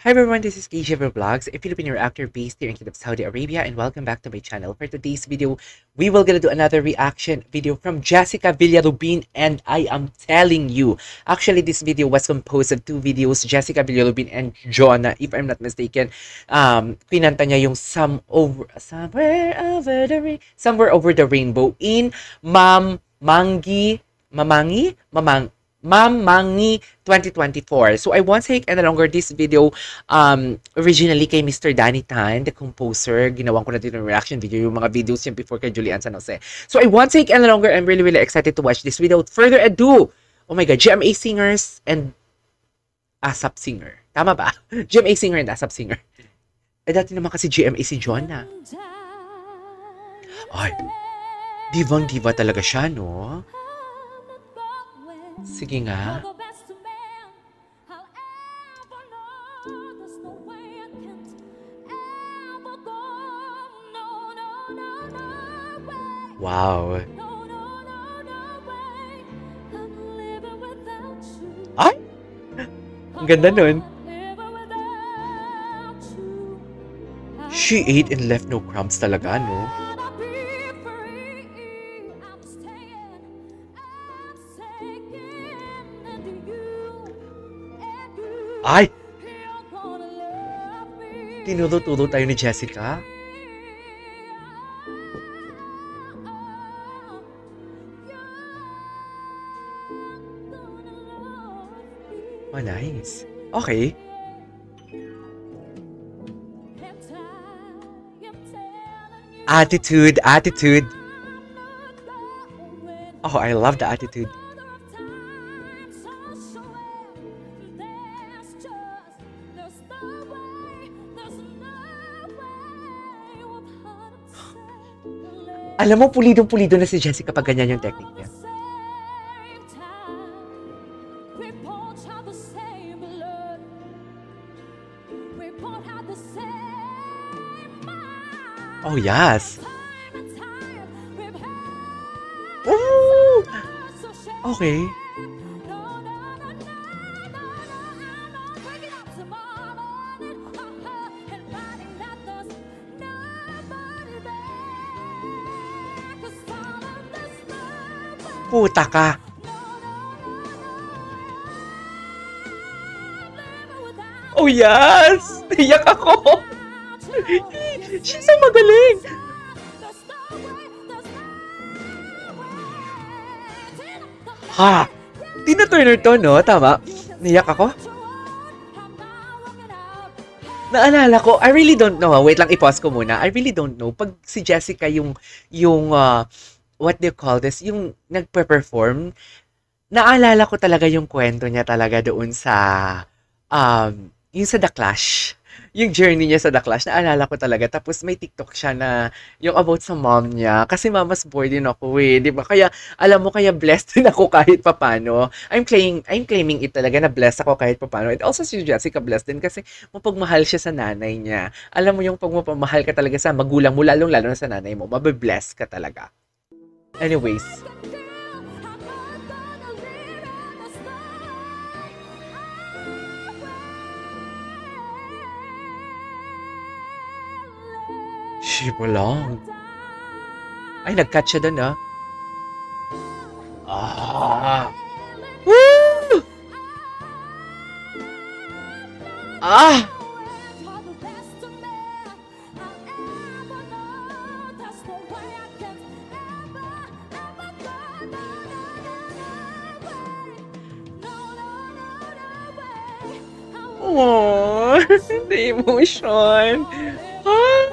Hi everyone, this is KJV Vlogs, a Filipino reactor based here in Kingdom of Saudi Arabia, and welcome back to my channel. For today's video, we will gonna do another reaction video from Jessica Villarubin, and I am telling you, actually this video was composed of two videos, Jessica Villarubin and Jonah, if I'm not mistaken. Kinanta niya yung Somewhere Over the Rainbow in Mamangi 2024. So I want to take no longer this video originally kay Mr. Danny Tan, the composer. Ginawan ko na din yung reaction video, yung mga videos niya before kay Julian San Jose. So I want to take no longer. I'm really excited to watch this video. Without further ado, oh my God, GMA singers and ASAP singer. Tama ba? GMA singer and ASAP singer. Eh dati naman kasi GMA si Jonah. Ay, divang-diva talaga siya, no? Sige nga. Wow. Ay! Ang ganda nun. She ate and left no crumbs talaga, no? Ay! Tinudo-tudo tayo ni Jessica. Oh, nice. Okay. Attitude. Oh, I love the attitude. Alam mo, pulidong-pulido na si Jessica pag ganyan yung technique niya. Oh, yes. Ooh! Okay. Puta ka. Oh, yes! Iyak ako! She's so magaling! Ha! Tina Turner to, no? Tama? Niyak ako? Naalala ko, I really don't know. Wait lang, i-pause ko muna. I really don't know. Pag si Jessica yung what do you call this? Yung nagpe-perform, naalala ko talaga yung kwento niya talaga doon sa, yung sa The Clash. Yung journey niya sa The Clash, naalala ko talaga. Tapos may TikTok siya na yung about sa mom niya. Kasi mama's boy din ako eh. Di ba? Kaya, alam mo, kaya blessed din ako kahit papano. I'm claiming it talaga na blessed ako kahit papano. And also si Jessica blessed din kasi mapagmahal siya sa nanay niya. Alam mo yung pag mapamahal ka talaga sa magulang mo, lalo na sa nanay mo, mabibless ka talaga. Anyways. She belonged. Ay, nag-catch siya doon, ah. Ah! Woo! Ah! Oh, the emotion. Ah!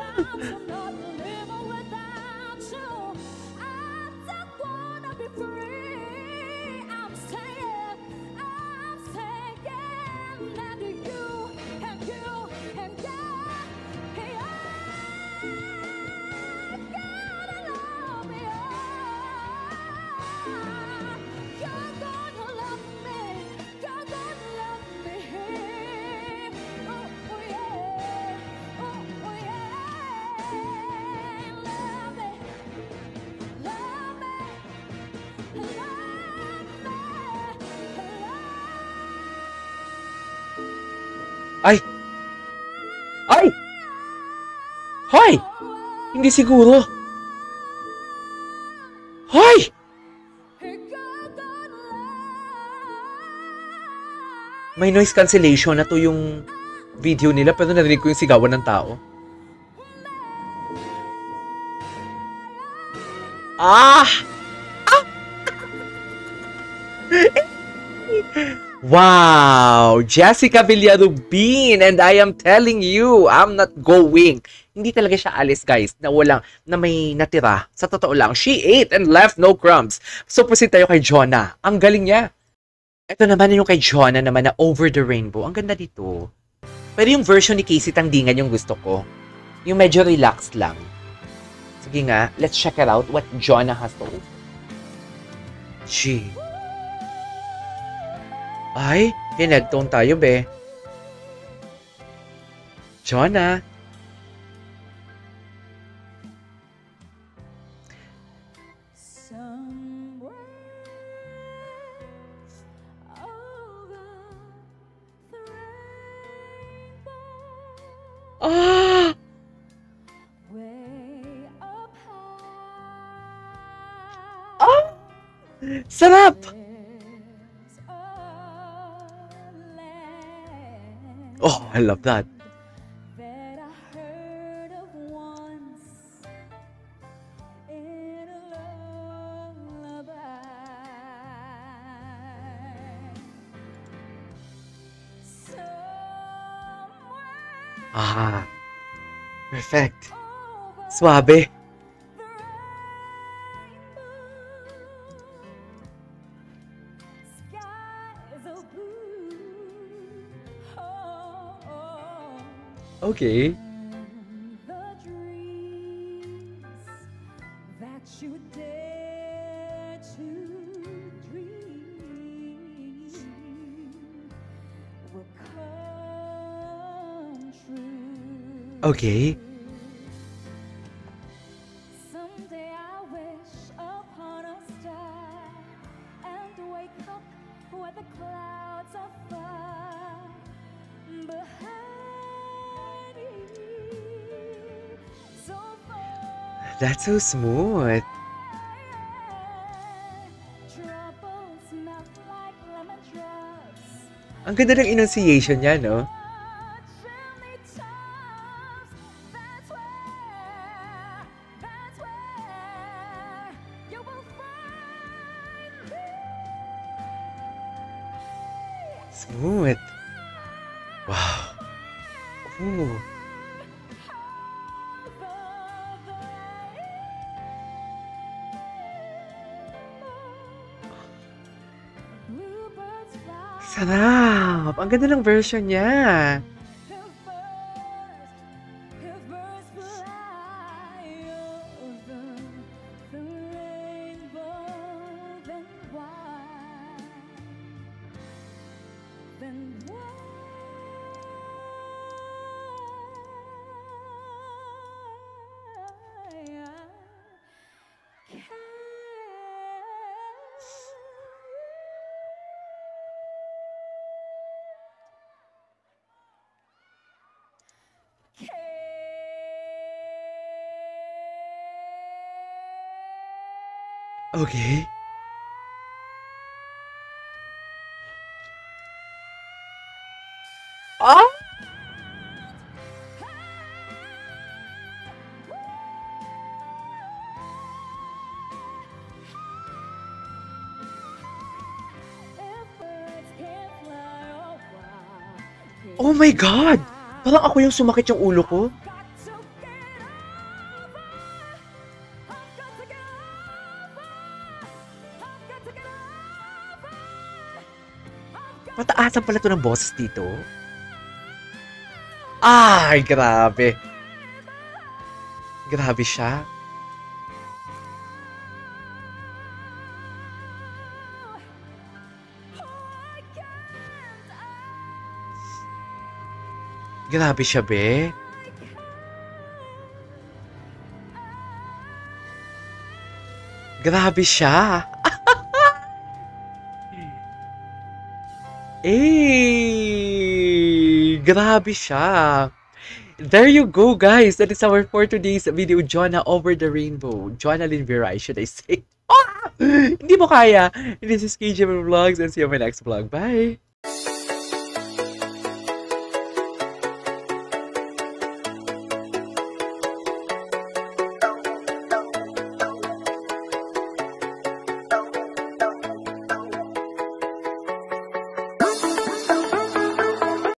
Ay! Ay! Hoy! Hindi siguro. Hoy! May noise cancellation na to yung video nila pero narinig ko yung sigawan ng tao. Ah! Wow! Jessica Villarubin! And I am telling you, I'm not going. Hindi talaga siya alis, guys, na may natira. Sa totoo lang, she ate and left no crumbs. So, proceed tayo kay Jonah. Ang galing niya. Ito naman yung kay Jonah naman na Over the Rainbow. Ang ganda dito. Pero yung version ni Casey Tangdingan yung gusto ko. Yung medyo relaxed lang. Sige nga, let's check it out what Jonah has to offer. Ay, hinagtone tayo, be. Jonah. Ah! Ah! Sarap! Oh, I love that. Ah, perfect. Suabe. Okay. Okay. Someday I wish upon a star and wake up where the clouds are far behind me. So far. That's so smooth. Troubles melt like lemon drops. Ang ganda ng enunciation niya, no? Smooth. Wow. Ooh. Sarap! Ang ganda ng version niya. Okay. Ah! Oh my God! Parang ako yung sumakit yung ulo ko. Mataasan pala ito ng boses dito. Ay, grabe. Grabe siya. Grabe siya, be. Grabe siya. Eh, Grabe siya. There you go, guys. That is our for today's video, Jonah Over the Rainbow. Jonalyn Viray, should I say? Ah! Hindi mo kaya. This is KJ Vlogs and see you on my next vlog. Bye!